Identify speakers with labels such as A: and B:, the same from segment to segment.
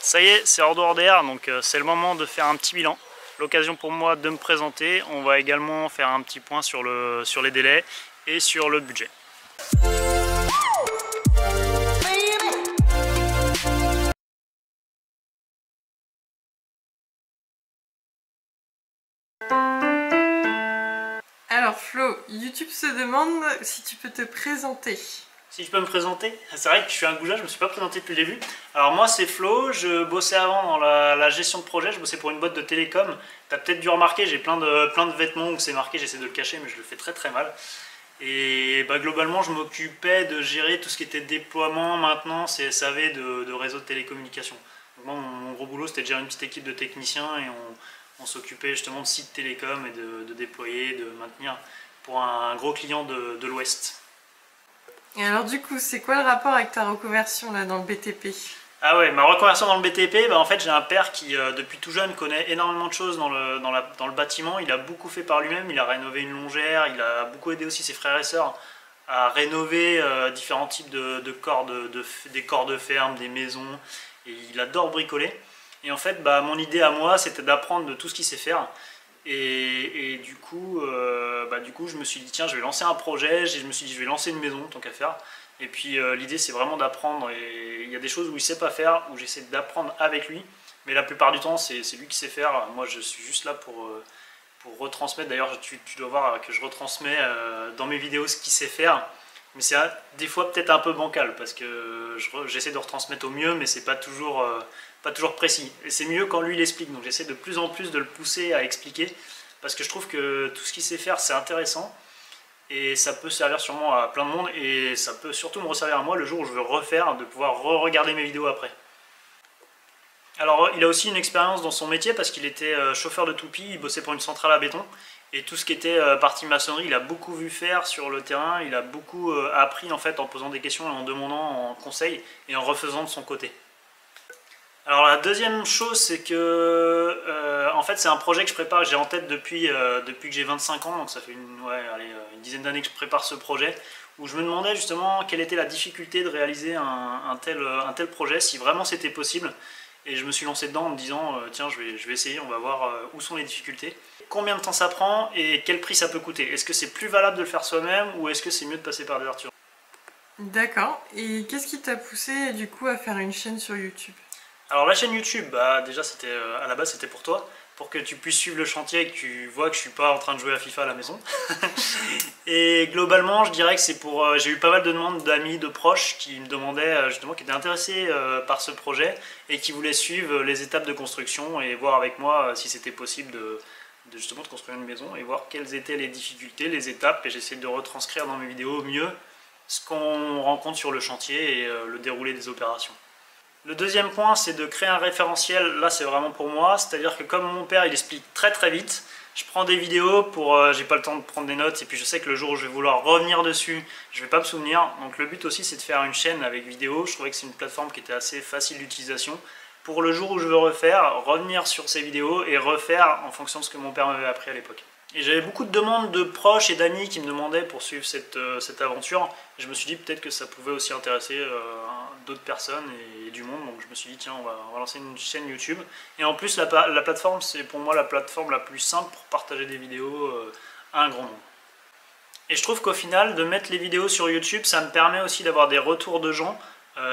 A: Ça y est, c'est hors dehors d'air, donc c'est le moment de faire un petit bilan. L'occasion pour moi de me présenter. On va également faire un petit point sur les délais et sur le budget.
B: Alors Flo, YouTube se demande si tu peux te présenter.
A: Si je peux me présenter, c'est vrai que je suis un goujat, je ne me suis pas présenté depuis le début. Alors moi c'est Flo, je bossais avant dans la gestion de projet, je bossais pour une boîte de télécom. Tu as peut-être dû remarquer, j'ai plein de vêtements où c'est marqué, j'essaie de le cacher mais je le fais très très mal. Et globalement je m'occupais de gérer tout ce qui était déploiement, maintenance et SAV de réseaux de télécommunications. Donc moi mon gros boulot c'était de gérer une petite équipe de techniciens et on s'occupait justement de sites télécom et de déployer, de maintenir pour un gros client de l'Ouest.
B: Et alors du coup, c'est quoi le rapport avec ta reconversion là dans le BTP?
A: Ah ouais, ma reconversion dans le BTP, en fait j'ai un père qui depuis tout jeune connaît énormément de choses dans le bâtiment. Il a beaucoup fait par lui-même, il a rénové une longère, il a beaucoup aidé aussi ses frères et sœurs à rénover différents types de corps, des corps de ferme, des maisons, et il adore bricoler. Et en fait mon idée à moi c'était d'apprendre de tout ce qu'il sait faire. Et du coup, je me suis dit tiens je vais lancer un projet, je me suis dit je vais lancer une maison tant qu'à faire. Et puis l'idée c'est vraiment d'apprendre, et il y a des choses où il ne sait pas faire, où j'essaie d'apprendre avec lui, mais la plupart du temps c'est lui qui sait faire, moi je suis juste là pour retransmettre. D'ailleurs tu dois voir que je retransmets dans mes vidéos ce qu'il sait faire, mais c'est des fois peut-être un peu bancal, parce que j'essaie de retransmettre au mieux, mais c'est pas toujours précis, et c'est mieux quand lui il explique, donc j'essaie de plus en plus de le pousser à expliquer, parce que je trouve que tout ce qu'il sait faire c'est intéressant, et ça peut servir sûrement à plein de monde, et ça peut surtout me resservir à moi le jour où je veux refaire, de pouvoir re-regarder mes vidéos après. Alors il a aussi une expérience dans son métier parce qu'il était chauffeur de toupie, il bossait pour une centrale à béton, et tout ce qui était partie maçonnerie il a beaucoup vu faire sur le terrain, il a beaucoup appris en fait en posant des questions et en demandant en conseil et en refaisant de son côté. Alors la deuxième chose c'est que en fait c'est un projet que je prépare, que j'ai en tête depuis que j'ai 25 ans, donc ça fait une dizaine d'années que je prépare ce projet, où je me demandais justement quelle était la difficulté de réaliser un tel projet, si vraiment c'était possible. Et je me suis lancé dedans en me disant tiens je vais essayer, on va voir où sont les difficultés, combien de temps ça prend et quel prix ça peut coûter. Est-ce que c'est plus valable de le faire soi-même ou est-ce que c'est mieux de passer par des artisans?
B: D'accord, et qu'est-ce qui t'a poussé du coup à faire une chaîne sur YouTube?
A: Alors la chaîne YouTube, déjà c'était à la base c'était pour toi, pour que tu puisses suivre le chantier et que tu vois que je suis pas en train de jouer à FIFA à la maison. Et globalement je dirais que c'est pour... j'ai eu pas mal de demandes d'amis, de proches qui me demandaient justement, qui étaient intéressés par ce projet et qui voulaient suivre les étapes de construction et voir avec moi si c'était possible justement de construire une maison et voir quelles étaient les difficultés, les étapes, et j'essaie de retranscrire dans mes vidéos au mieux ce qu'on rencontre sur le chantier et le déroulé des opérations. Le deuxième point, c'est de créer un référentiel. Là, c'est vraiment pour moi. C'est-à-dire que comme mon père, il explique très très vite, je prends des vidéos pour... j'ai pas le temps de prendre des notes, et puis je sais que le jour où je vais vouloir revenir dessus, je vais pas me souvenir. Donc le but aussi, c'est de faire une chaîne avec vidéo. Je trouvais que c'est une plateforme qui était assez facile d'utilisation. Pour le jour où je veux refaire, revenir sur ces vidéos et refaire en fonction de ce que mon père m'avait appris à l'époque. Et j'avais beaucoup de demandes de proches et d'amis qui me demandaient pour suivre cette aventure. Et je me suis dit peut-être que ça pouvait aussi intéresser d'autres personnes et du monde. Donc je me suis dit tiens on va lancer une chaîne YouTube. Et en plus la plateforme c'est pour moi la plateforme la plus simple pour partager des vidéos à un grand nombre. Et je trouve qu'au final de mettre les vidéos sur YouTube ça me permet aussi d'avoir des retours de gens.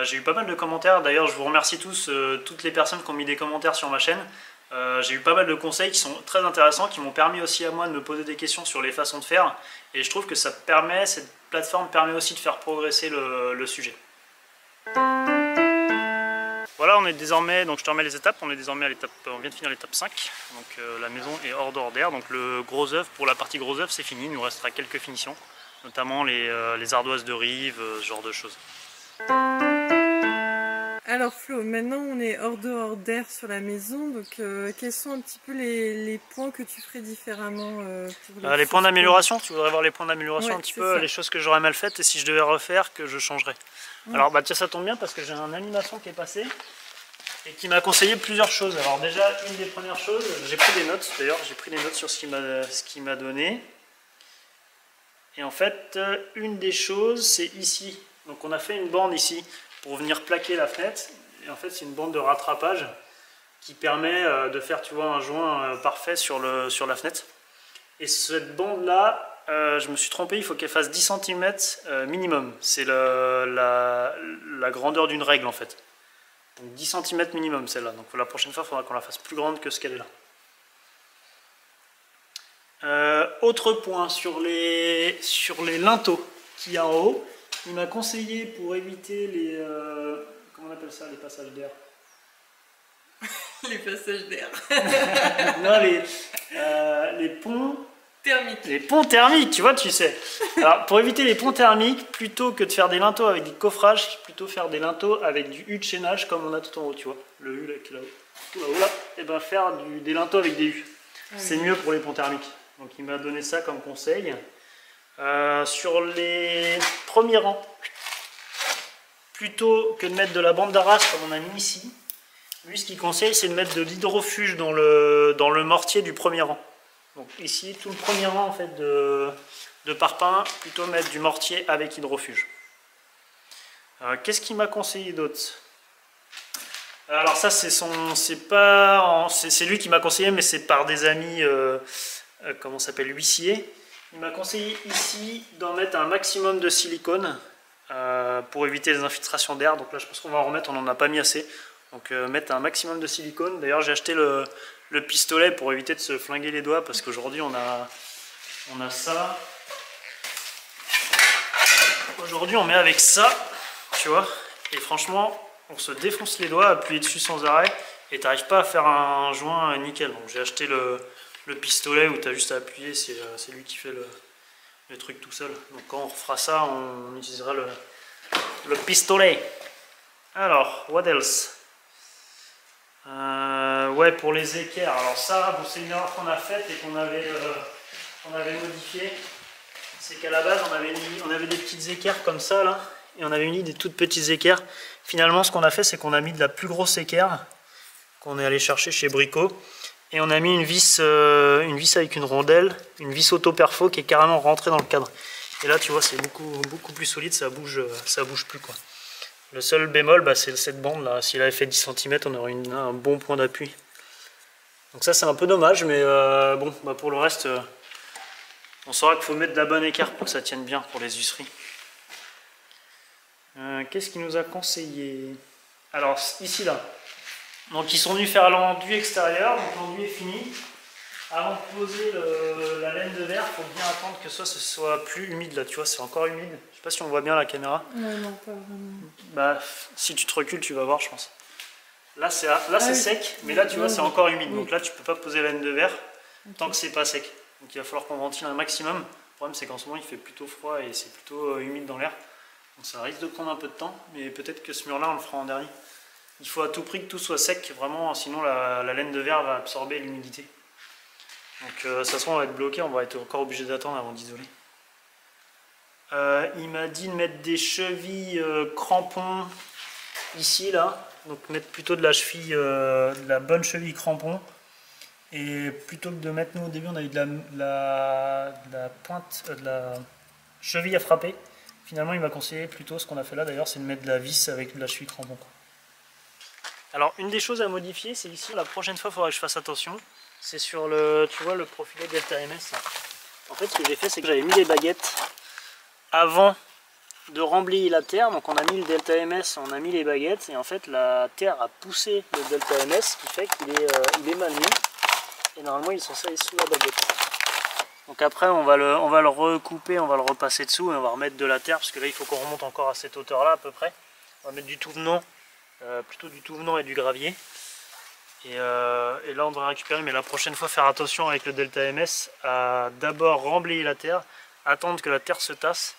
A: J'ai eu pas mal de commentaires, d'ailleurs je vous remercie tous, toutes les personnes qui ont mis des commentaires sur ma chaîne. J'ai eu pas mal de conseils qui sont très intéressants, qui m'ont permis aussi à moi de me poser des questions sur les façons de faire, et je trouve que cette plateforme permet aussi de faire progresser le sujet. Voilà, on est désormais, donc je te remets les étapes, on est désormais à l'étape, on vient de finir l'étape 5, donc la maison est hors d'air, donc le gros œuvre, pour la partie gros œuvre c'est fini, il nous restera quelques finitions, notamment les ardoises de rive, ce genre de choses.
B: Alors Flo, maintenant on est hors d'air sur la maison, donc quels sont un petit peu les points que tu ferais différemment pour
A: les points d'amélioration, tu voudrais voir les points d'amélioration un petit peu,
B: ça.
A: Les choses que j'aurais mal faites et si je devais refaire, que je changerais. Alors tiens, ça tombe bien parce que j'ai un animation qui est passé et qui m'a conseillé plusieurs choses. Alors déjà, une des premières choses, j'ai pris des notes, d'ailleurs j'ai pris des notes sur ce qu'il m'a donné. Et en fait, une des choses, c'est ici. Donc on a fait une bande ici pour venir plaquer la fenêtre. Et en fait, c'est une bande de rattrapage qui permet de faire, tu vois, un joint parfait sur la fenêtre. Et cette bande-là, je me suis trompé, il faut qu'elle fasse 10 cm minimum. C'est la grandeur d'une règle, en fait. Donc 10 cm minimum, celle-là. Donc la prochaine fois, il faudra qu'on la fasse plus grande que ce qu'elle est là. Autre point, sur les linteaux qu'il y a en haut, il m'a conseillé pour éviter les... comment on appelle ça, les passages d'air?
B: Les passages d'air.
A: Non, les ponts
B: thermiques.
A: Les ponts thermiques, tu vois, tu sais. Alors, pour éviter les ponts thermiques, plutôt que de faire des linteaux avec du coffrage, plutôt faire des linteaux avec du U de chaînage comme on a tout en haut, tu vois. Le U là, qui est là-haut. Tout là-haut, là. Et ben faire des linteaux avec des U. C'est mieux pour les ponts thermiques. Donc, il m'a donné ça comme conseil. Sur les premiers rangs, plutôt que de mettre de la bande d'arrache comme on a mis ici, lui, ce qu'il conseille, c'est de mettre de l'hydrofuge dans le mortier du premier rang. Donc ici, tout le premier rang en fait, de parpaing, plutôt mettre du mortier avec hydrofuge. Qu'est-ce qu'il m'a conseillé d'autre? Alors ça, c'est lui qui m'a conseillé, mais c'est par des amis, comment ça s'appelle, huissiers. Il m'a conseillé ici d'en mettre un maximum de silicone pour éviter les infiltrations d'air. Donc là, je pense qu'on va en remettre, on n'en a pas mis assez. Donc mettre un maximum de silicone. D'ailleurs, j'ai acheté le pistolet pour éviter de se flinguer les doigts parce qu'aujourd'hui on a ça. Aujourd'hui on met avec ça, tu vois, et franchement on se défonce les doigts, appuyer dessus sans arrêt et t'arrives pas à faire un joint nickel. Donc j'ai acheté le pistolet où tu as juste à appuyer, c'est lui qui fait le truc tout seul. Donc quand on refera ça, on utilisera le pistolet. Alors, what else? Ouais, pour les équerres. Alors ça, bon, c'est une erreur qu'on a faite et qu'on avait modifié. C'est qu'à la base, on avait des petites équerres comme ça, là, et on avait mis des toutes petites équerres. Finalement, ce qu'on a fait, c'est qu'on a mis de la plus grosse équerre qu'on est allé chercher chez Brico, et on a mis une vis avec une rondelle, une vis auto-perfo qui est carrément rentrée dans le cadre. Et là, tu vois, c'est beaucoup plus solide, ça bouge plus, quoi. Le seul bémol, bah, c'est cette bande là. S'il avait fait 10 cm, on aurait un bon point d'appui. Donc ça, c'est un peu dommage, mais bon, bah, pour le reste, on saura qu'il faut mettre de la bonne équerre pour que ça tienne bien pour les huisseries. Qu'est-ce qu'il nous a conseillé? Alors, ici là. Donc, ils sont venus faire l'enduit extérieur. Donc, l'enduit est fini. Avant de poser la laine de verre, il faut bien attendre que ce soit plus humide là. Tu vois, c'est encore humide. Je sais pas si on voit bien la caméra.
B: Non, pas vraiment.
A: Bah, si tu te recules, tu vas voir, je pense. Là, c'est sec, mais là, tu vois, c'est encore humide. Oui. Donc là, tu peux pas poser la laine de verre tant que c'est pas sec. Donc il va falloir qu'on ventile un maximum. Le problème, c'est qu'en ce moment, il fait plutôt froid et c'est plutôt humide dans l'air. Donc ça risque de prendre un peu de temps, mais peut-être que ce mur-là, on le fera en dernier. Il faut à tout prix que tout soit sec, vraiment, sinon la laine de verre va absorber l'humidité. Donc ça se trouve, on va être bloqué, on va être encore obligé d'attendre avant d'isoler. Il m'a dit de mettre des chevilles crampons ici, là. Donc mettre plutôt de la cheville, de la bonne cheville crampon. Et plutôt que de mettre, nous au début on avait de la pointe, de la cheville à frapper. Finalement il m'a conseillé plutôt ce qu'on a fait là d'ailleurs, c'est de mettre de la vis avec de la cheville crampon. Alors une des choses à modifier, c'est ici, la prochaine fois il faudra que je fasse attention. C'est sur tu vois, le profilet Delta MS. En fait ce que j'ai fait, c'est que j'avais mis les baguettes avant de remblayer la terre. Donc on a mis le Delta MS, on a mis les baguettes, et en fait la terre a poussé le Delta MS, ce qui fait qu'il est mal mis. Et normalement il est censé aller sous la baguette. Donc après on va le recouper, on va le repasser dessous et on va remettre de la terre, parce que là il faut qu'on remonte encore à cette hauteur là à peu près. On va mettre du tout venant, plutôt du tout venant et du gravier. Et là on devrait récupérer, mais la prochaine fois faire attention avec le Delta MS à d'abord remblayer la terre, attendre que la terre se tasse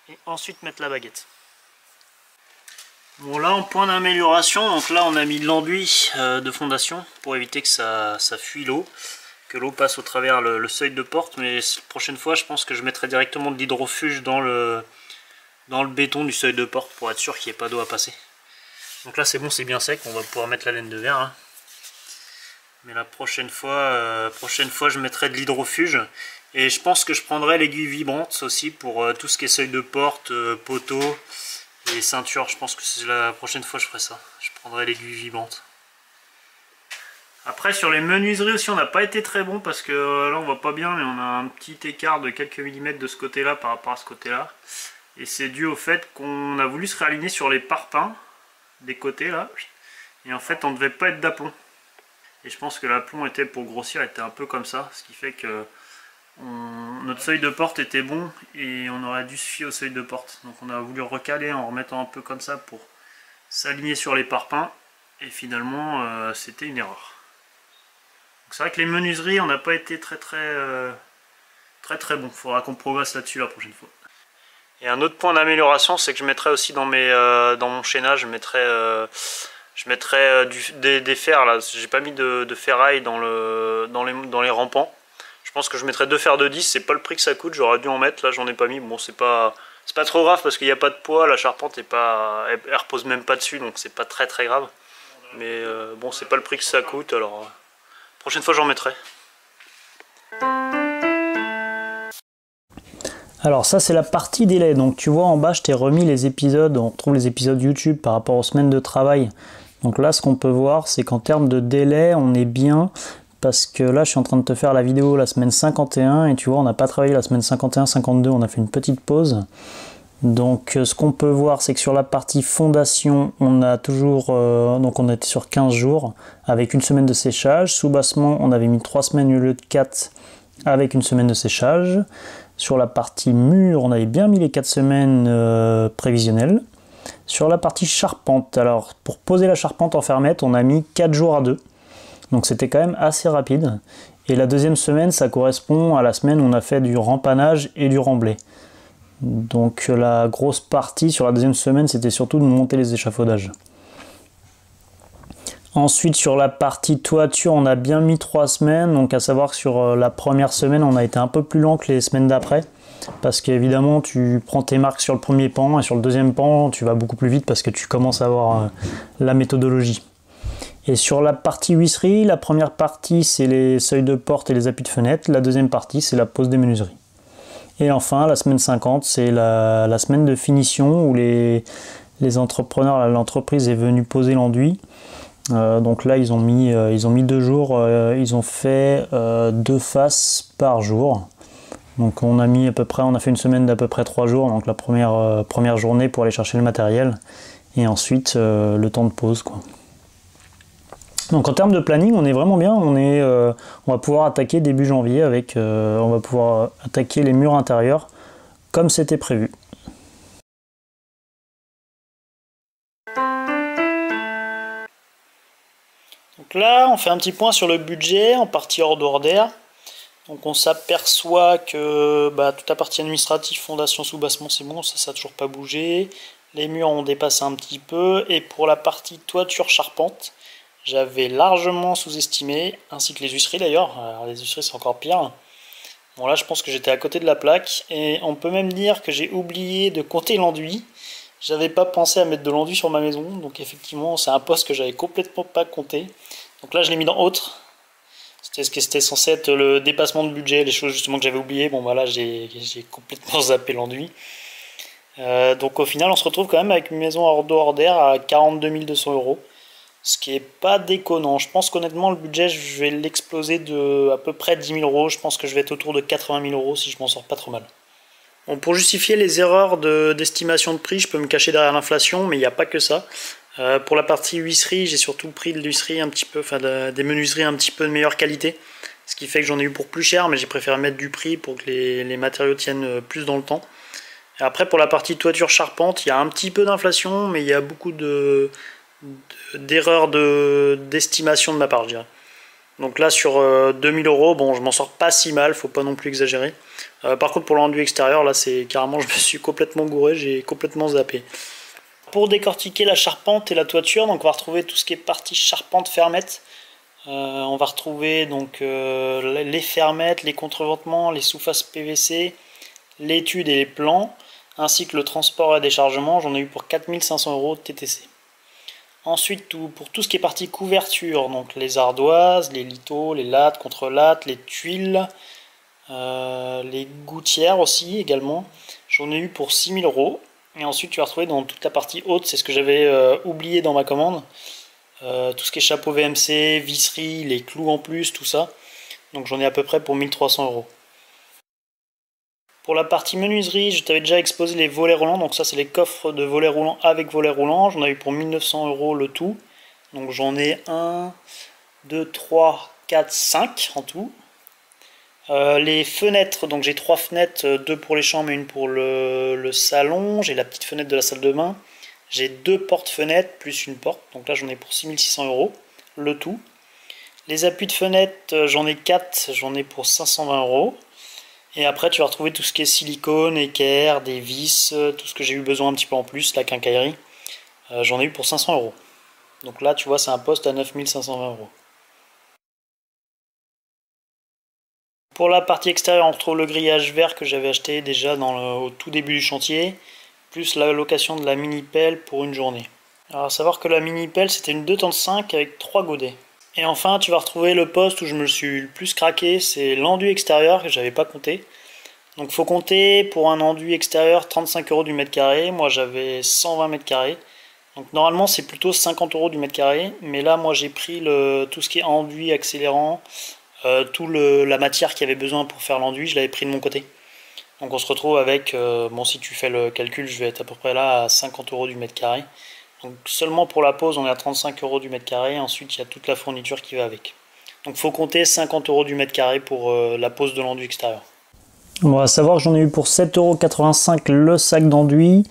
A: et ensuite mettre la baguette. Bon là en point d'amélioration, donc là on a mis de l'enduit de fondation pour éviter que ça fuit l'eau, que l'eau passe au travers le seuil de porte, mais la prochaine fois je pense que je mettrai directement de l'hydrofuge dans le béton du seuil de porte pour être sûr qu'il n'y ait pas d'eau à passer. Donc là c'est bon, c'est bien sec, on va pouvoir mettre la laine de verre. Hein. Mais la prochaine fois je mettrai de l'hydrofuge. Et je pense que je prendrai l'aiguille vibrante aussi pour tout ce qui est seuil de porte, poteau et ceinture. Je pense que la prochaine fois je ferai ça. Je prendrai l'aiguille vivante. Après sur les menuiseries aussi on n'a pas été très bon parce que là on voit pas bien mais on a un petit écart de quelques millimètres de ce côté là par rapport à ce côté là. Et c'est dû au fait qu'on a voulu se réaligner sur les parpaings des côtés là. Et en fait on ne devait pas être d'aplomb. Et je pense que l'aplomb était pour grossir était un peu comme ça. Ce qui fait que notre seuil de porte était bon et on aurait dû se fier au seuil de porte. Donc on a voulu recaler en remettant un peu comme ça pour s'aligner sur les parpaings. Et finalement c'était une erreur. C'est vrai que les menuiseries, on n'a pas été très bon. Il faudra qu'on progresse là-dessus la prochaine fois. Et un autre point d'amélioration, c'est que je mettrai aussi dans mon chaînage, je mettrai des fers là. J'ai pas mis de ferraille dans les rampants. Je pense que je mettrai 2 fers de 10. C'est pas le prix que ça coûte. J'aurais dû en mettre. Là, j'en ai pas mis. Bon, c'est pas trop grave parce qu'il n'y a pas de poids. La charpente elle repose même pas dessus, donc c'est pas très grave. Mais bon, c'est pas le prix que ça coûte. Alors prochaine fois j'en mettrai.
C: Alors ça c'est la partie délai, donc tu vois en bas je t'ai remis les épisodes, on retrouve les épisodes YouTube par rapport aux semaines de travail. Donc là ce qu'on peut voir c'est qu'en termes de délai on est bien, parce que là je suis en train de te faire la vidéo la semaine 51 et tu vois on n'a pas travaillé la semaine 51-52, on a fait une petite pause. Donc ce qu'on peut voir c'est que sur la partie fondation on a toujours donc on était sur 15 jours avec une semaine de séchage. Soubassement on avait mis 3 semaines au lieu de 4 avec une semaine de séchage. Sur la partie mur on avait bien mis les 4 semaines prévisionnelles. Sur la partie charpente, alors pour poser la charpente en fermette on a mis 4 jours à 2, donc c'était quand même assez rapide. Et la deuxième semaine ça correspond à la semaine où on a fait du rempanage et du remblai. Donc la grosse partie sur la deuxième semaine c'était surtout de monter les échafaudages. Ensuite sur la partie toiture on a bien mis 3 semaines, donc à savoir que sur la première semaine on a été un peu plus lent que les semaines d'après. Parce qu'évidemment tu prends tes marques sur le premier pan et sur le deuxième pan tu vas beaucoup plus vite parce que tu commences à avoir la méthodologie. Et sur la partie huisserie, la première partie c'est les seuils de porte et les appuis de fenêtre, la deuxième partie c'est la pose des menuiseries. Et enfin, la semaine 50, c'est la semaine de finition où les entrepreneurs, l'entreprise est venue poser l'enduit. Donc là, ils ont mis 2 jours, ils ont fait 2 faces par jour. Donc on a fait une semaine d'à peu près 3 jours, donc la première journée pour aller chercher le matériel, et ensuite le temps de pause, quoi. Donc en termes de planning, on est vraiment bien, on va pouvoir attaquer début janvier on va pouvoir attaquer les murs intérieurs comme c'était prévu.
A: Donc là, on fait un petit point sur le budget en partie hors d'ordre. Donc on s'aperçoit que toute la partie administrative, fondation, soubassement, c'est bon, ça n'a toujours pas bougé. Les murs ont dépassé un petit peu, et pour la partie toiture charpente, j'avais largement sous-estimé, ainsi que les huisseries d'ailleurs. Alors les huisseries c'est encore pire. Bon là je pense que j'étais à côté de la plaque, et on peut même dire que j'ai oublié de compter l'enduit. J'avais pas pensé à mettre de l'enduit sur ma maison, donc effectivement c'est un poste que j'avais complètement pas compté. Donc là je l'ai mis dans autre. C'était censé être le dépassement de budget, les choses justement que j'avais oubliées. Bon voilà, j'ai complètement zappé l'enduit. Donc au final on se retrouve quand même avec une maison hors d'air à 42 200 €. Ce qui est pas déconnant. Je pense qu'honnêtement le budget je vais l'exploser de à peu près 10 000 €. Je pense que je vais être autour de 80 000 € si je m'en sors pas trop mal. Bon, pour justifier les erreurs d'estimation de prix, je peux me cacher derrière l'inflation, mais il n'y a pas que ça. Pour la partie huisserie, j'ai surtout pris de l'huisserie un petit peu, des menuiseries un petit peu de meilleure qualité. Ce qui fait que j'en ai eu pour plus cher, mais j'ai préféré mettre du prix pour que les matériaux tiennent plus dans le temps. Et après pour la partie toiture charpente, il y a un petit peu d'inflation, mais il y a beaucoup d'erreurs d'estimation de ma part, je dirais. Donc là sur 2000 €, bon je m'en sors pas si mal, faut pas non plus exagérer. Par contre pour l'enduit extérieur, là c'est carrément, je me suis complètement gouré, j'ai complètement zappé. Pour décortiquer la charpente et la toiture, donc on va retrouver tout ce qui est partie charpente fermette. On va retrouver donc les fermettes, les contreventements, les sous-faces PVC, l'étude et les plans, ainsi que le transport et déchargement. J'en ai eu pour 4500 € de TTC. Ensuite, pour tout ce qui est partie couverture, donc les ardoises, les lithos, les lattes, contre-lattes, les tuiles, les gouttières aussi également, j'en ai eu pour 6000 €. Et ensuite tu vas retrouver dans toute la partie haute, c'est ce que j'avais oublié dans ma commande,
C: tout ce qui est chapeau VMC, visserie, les clous en plus, tout ça. Donc j'en ai à peu près pour 1300 €. Pour la partie menuiserie, je t'avais déjà exposé les volets roulants. Donc ça, c'est les coffres de volets roulants avec volets roulants. J'en ai eu pour 1900 € le tout. Donc j'en ai 1, 2, 3, 4, 5 en tout. Les fenêtres, donc j'ai 3 fenêtres, 2 pour les chambres et une pour le salon. J'ai la petite fenêtre de la salle de bain. J'ai 2 portes-fenêtres plus une porte. Donc là, j'en ai pour 6600 € le tout. Les appuis de fenêtre, j'en ai 4. J'en ai pour 520 €. Et après, tu vas retrouver tout ce qui est silicone, équerre, des vis, tout ce que j'ai eu besoin un petit peu en plus, la quincaillerie. J'en ai eu pour 500 €. Donc là, tu vois, c'est un poste à 9520 €. Pour la partie extérieure, on retrouve le grillage vert que j'avais acheté déjà au tout début du chantier, plus la location de la mini pelle pour une journée. Alors, à savoir que la mini pelle, c'était une 2,5 avec 3 godets. Et enfin, tu vas retrouver le poste où je me suis le plus craqué, c'est l'enduit extérieur que j'avais pas compté. Donc faut compter pour un enduit extérieur 35 € du mètre carré. Moi j'avais 120 mètres carrés. Donc normalement c'est plutôt 50 € du mètre carré. Mais là moi j'ai pris tout ce qui est enduit, accélérant, la matière qu'il y avait besoin pour faire l'enduit, je l'avais pris de mon côté. Donc on se retrouve avec, bon si tu fais le calcul, je vais être à peu près là à 50 € du mètre carré. Donc seulement pour la pose on est à 35 € du mètre carré, ensuite il y a toute la fourniture qui va avec. Donc il faut compter 50 € du mètre carré pour la pose de l'enduit extérieur.
D: Bon, à savoir que j'en ai eu pour 7,85 € le sac d'enduit.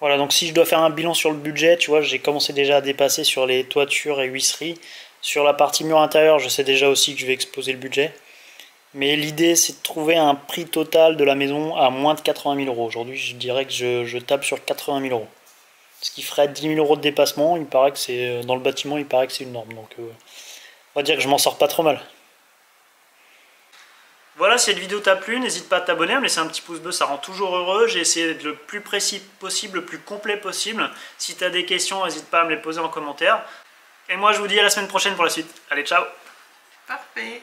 C: Voilà, donc si je dois faire un bilan sur le budget, tu vois, j'ai commencé déjà à dépasser sur les toitures et huisseries. Sur la partie mur intérieur, je sais déjà aussi que je vais exposer le budget. Mais l'idée c'est de trouver un prix total de la maison à moins de 80 000 €. Aujourd'hui je dirais que je tape sur 80 000 €. Ce qui ferait 10 000 € de dépassement, il paraît que c'est dans le bâtiment, il paraît que c'est une norme. Donc on va dire que je m'en sors pas trop mal.
A: Voilà, si cette vidéo t'a plu, n'hésite pas à t'abonner, à me laisser un petit pouce bleu, ça rend toujours heureux. J'ai essayé d'être le plus précis possible, le plus complet possible. Si tu as des questions, n'hésite pas à me les poser en commentaire. Et moi je vous dis à la semaine prochaine pour la suite. Allez, ciao!
B: Parfait.